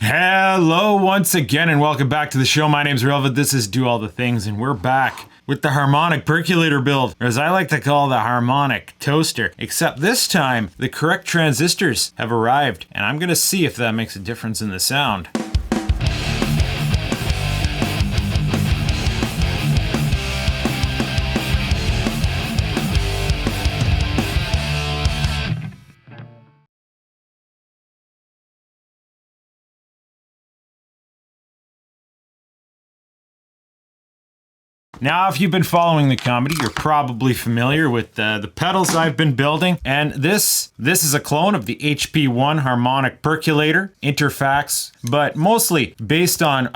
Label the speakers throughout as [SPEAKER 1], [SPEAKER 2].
[SPEAKER 1] Hello once again and welcome back to the show. My name's Relva, this is Do All the Things, and we're back with the Harmonic Peculator build, or as I like to call the Harmonic Toaster. Except this time, the correct transistors have arrived, and I'm gonna see if that makes a difference in the sound. Now, if you've been following the comedy, you're probably familiar with the pedals I've been building, and this is a clone of the HP1 Harmonic Peculator interfax, but mostly based on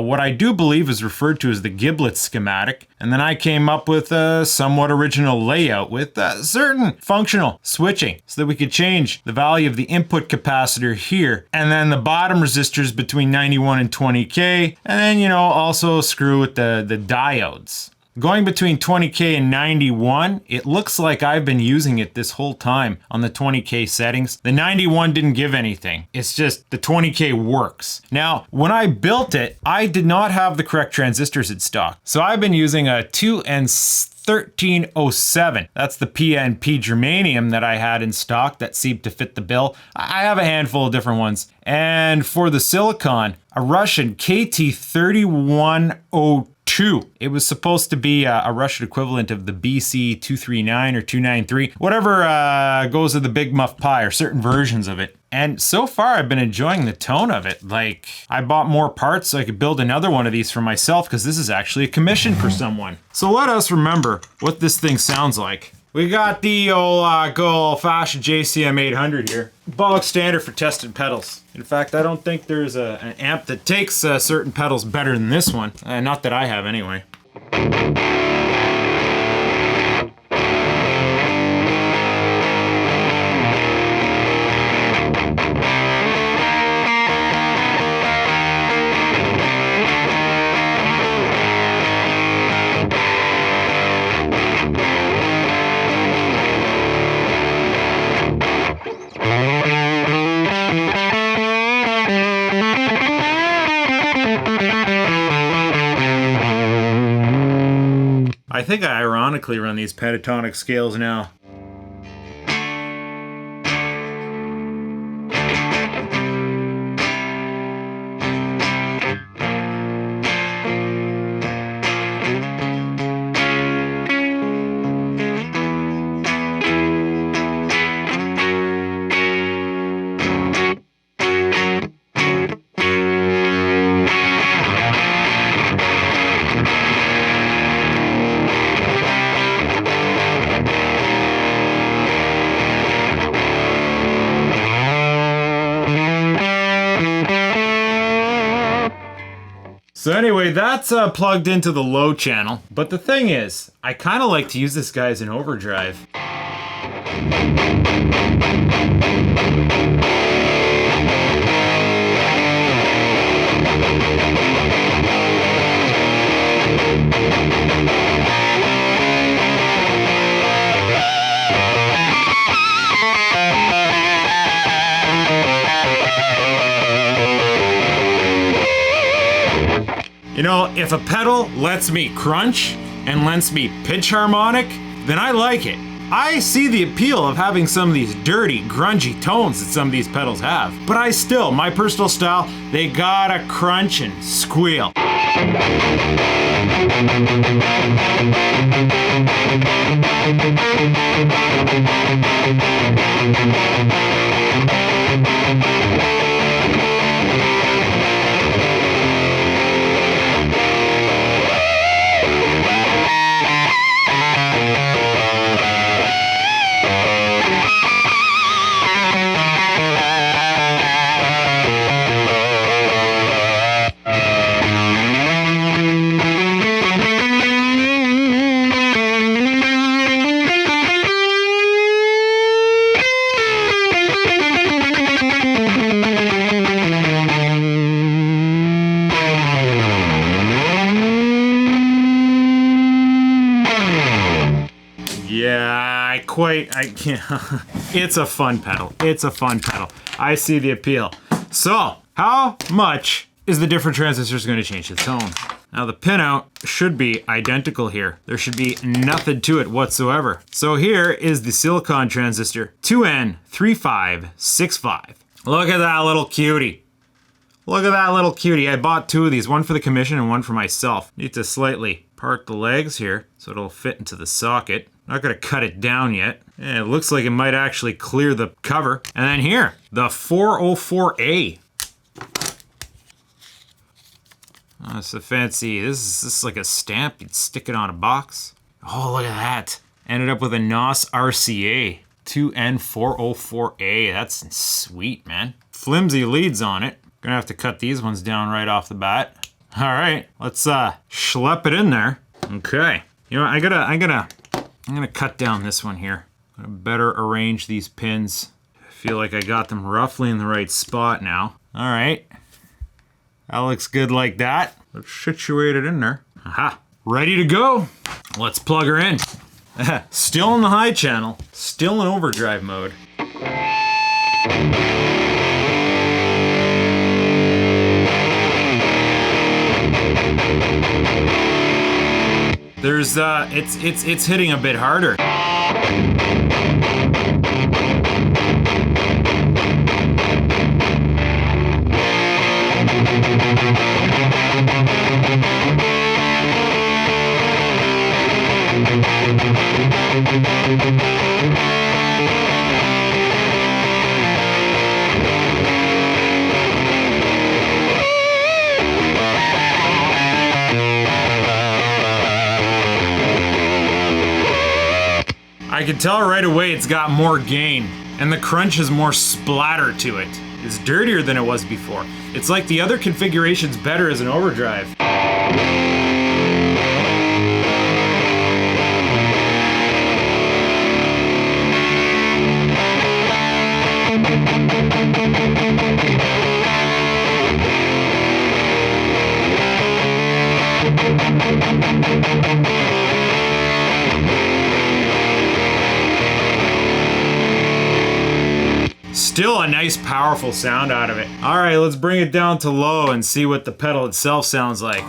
[SPEAKER 1] what I do believe is referred to as the Giblet schematic. And then I came up with a somewhat original layout with certain functional switching so that we could change the value of the input capacitor here, and then the bottom resistors between 91 and 20K, and then, you know, also screw with the diodes. Going between 20K and 91, it looks like I've been using it this whole time on the 20K settings. The 91 didn't give anything. It's just the 20K works. Now, when I built it, I did not have the correct transistors in stock. So I've been using a 2N1307. That's the PNP germanium that I had in stock that seemed to fit the bill. I have a handful of different ones. And for the silicon, a Russian KT3102. It was supposed to be a Russian equivalent of the BC239 or 293, whatever goes with the Big Muff Pie, or certain versions of it. And so far, I've been enjoying the tone of it. Like, I bought more parts so I could build another one of these for myself, because this is actually a commission for someone. So let us remember what this thing sounds like. We got the old good old-fashioned JCM 800 here. Bog standard for tested pedals. In fact, I don't think there's an amp that takes certain pedals better than this one. Not that I have, anyway. I think I ironically run these pentatonic scales now. So anyway, that's plugged into the low channel. But the thing is, I kind of like to use this guy as an overdrive. You know, if a pedal lets me crunch and lets me pitch harmonic, then I like it. I see the appeal of having some of these dirty, grungy tones that some of these pedals have. But my personal style, they gotta crunch and squeal. It's a fun pedal. It's a fun pedal. I see the appeal. So, How much is the different transistors going to change the tone? Now the pinout should be identical here. There should be nothing to it whatsoever. So here is the silicon transistor 2N3565. Look at that little cutie. Look at that little cutie. I bought two of these, one for the commission and one for myself. Need to slightly part the legs here so it'll fit into the socket. Not gonna cut it down yet. And it looks like it might actually clear the cover. And then here, the 404A. Oh, it's a fancy, this is like a stamp. You'd stick it on a box. Oh, look at that. Ended up with a NOS RCA. 2N404A. That's sweet, man. Flimsy leads on it. Gonna have to cut these ones down right off the bat. All right, let's schlep it in there. Okay. You know, I'm gonna cut down this one here. I'm gonna better arrange these pins. I feel like I got them roughly in the right spot now. All right. That looks good like that. Let's situate it in there. Aha. Ready to go. Let's plug her in. Still in the high channel. Still in overdrive mode. There's it's hitting a bit harder. I can tell right away it's got more gain, and the crunch has more splatter to it. It's dirtier than it was before. It's like the other configuration's better as an overdrive. Still a nice powerful sound out of it. All right, let's bring it down to low and see what the pedal itself sounds like.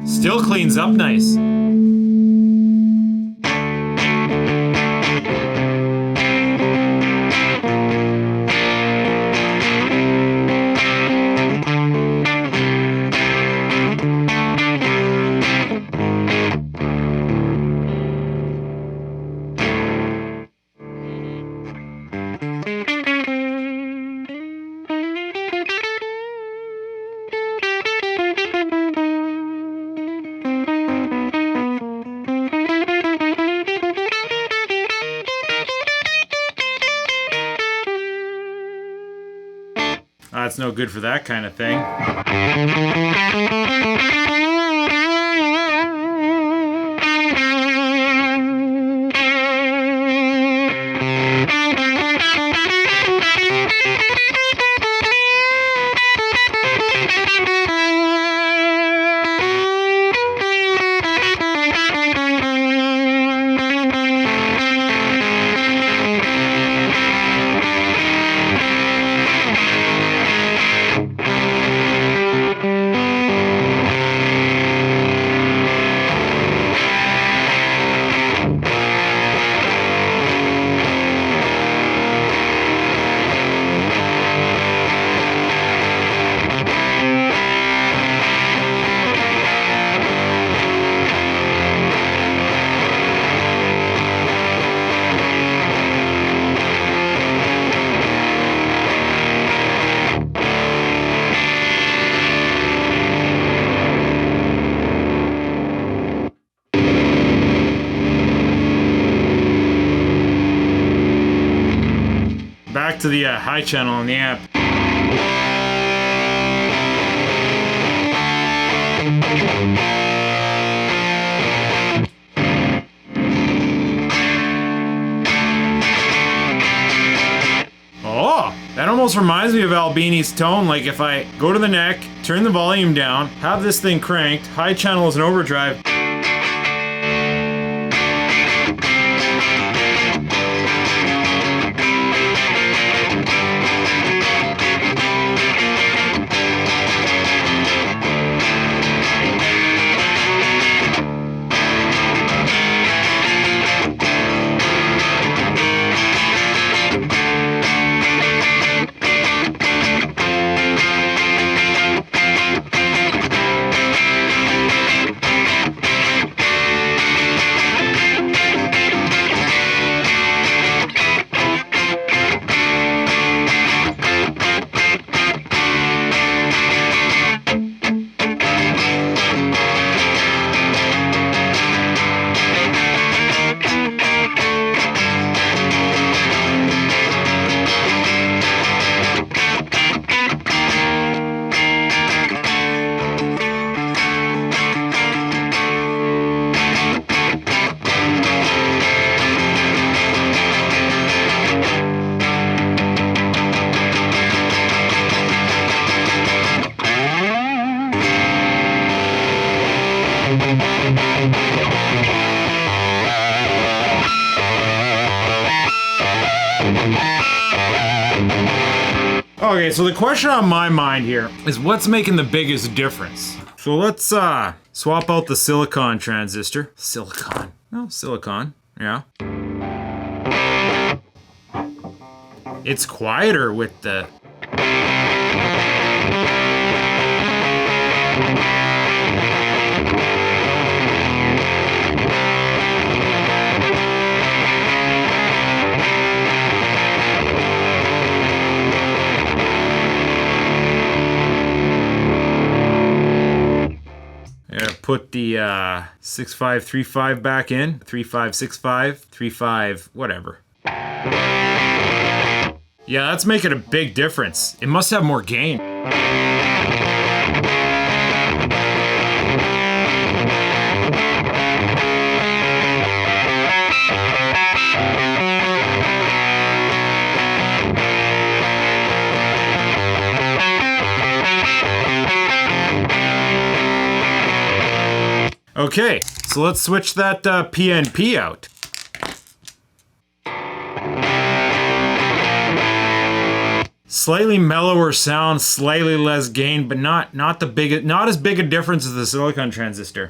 [SPEAKER 1] Still cleans up nice. That's no good for that kind of thing. back to the high channel on the amp. Oh, that almost reminds me of Albini's tone. Like if I go to the neck, turn the volume down, have this thing cranked, high channel is an overdrive. Okay, so the question on my mind here is what's making the biggest difference? So let's swap out the silicon transistor. Silicon. No, silicon. Yeah. It's quieter with the... Put the 6535 back in, 3565, 35, whatever. Yeah, that's making a big difference. It must have more gain. Okay, so let's switch that PNP out. Slightly mellower sound, slightly less gain, but not as big a difference as the silicon transistor.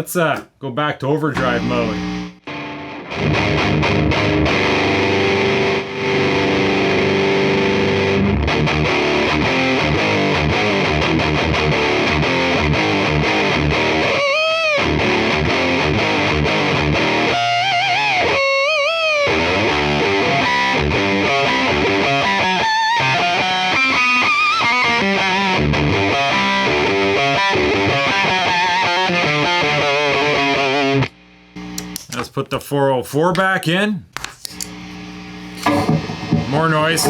[SPEAKER 1] Let's go back to overdrive mode. Let's put the 404 back in. More noise.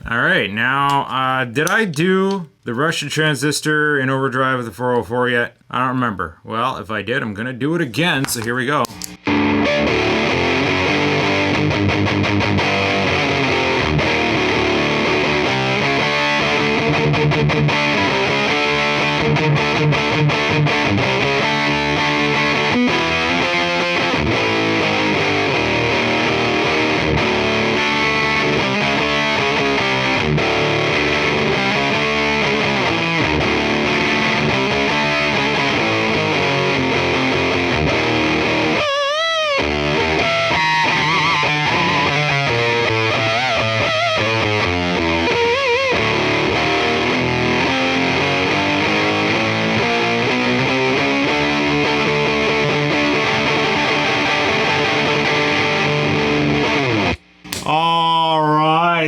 [SPEAKER 1] Alright, now, did I do the Russian transistor in overdrive with the 404 yet? I don't remember. Well, if I did, I'm gonna do it again, so here we go.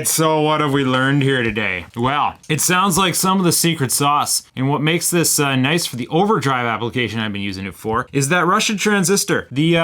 [SPEAKER 1] so what have we learned here today? Well, it sounds like some of the secret sauce, and what makes this nice for the overdrive application I've been using it for is that Russian transistor. The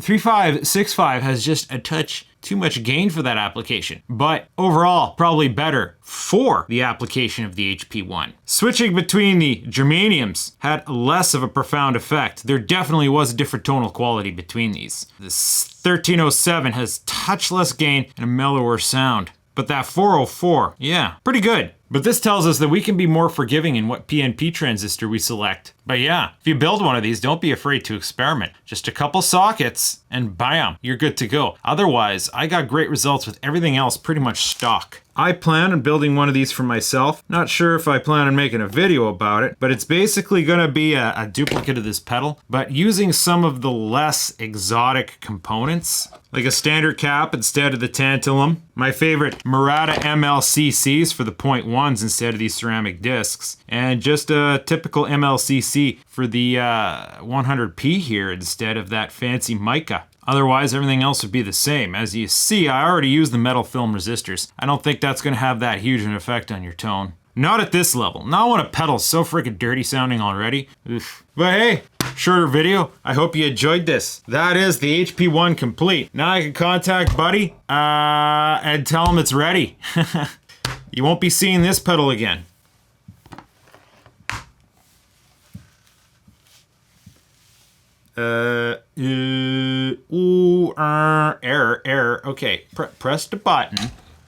[SPEAKER 1] 3565 has just a touch too much gain for that application, but overall probably better for the application of the HP1. Switching between the germaniums had less of a profound effect. There definitely was a different tonal quality between these. This 1307 has touch less gain and a mellower sound, but that 404, yeah, pretty good. But this tells us that we can be more forgiving in what PNP transistor we select. But yeah, if you build one of these, don't be afraid to experiment. Just a couple sockets and bam, you're good to go. Otherwise, I got great results with everything else pretty much stock. I plan on building one of these for myself. Not sure if I plan on making a video about it, but it's basically gonna be a duplicate of this pedal, but using some of the less exotic components, like a standard cap instead of the tantalum. My favorite Murata MLCCs for the 0.1s instead of these ceramic discs. And just a typical MLCC for the 100p here instead of that fancy mica. Otherwise, everything else would be the same. As you see, I already used the metal film resistors. I don't think that's gonna have that huge an effect on your tone. Not at this level. Not when a pedal's so freaking dirty sounding already. Oof. But hey, shorter video. I hope you enjoyed this. That is the HP1 complete. Now I can contact Buddy and tell him it's ready. You won't be seeing this pedal again. Error. Okay, press the button.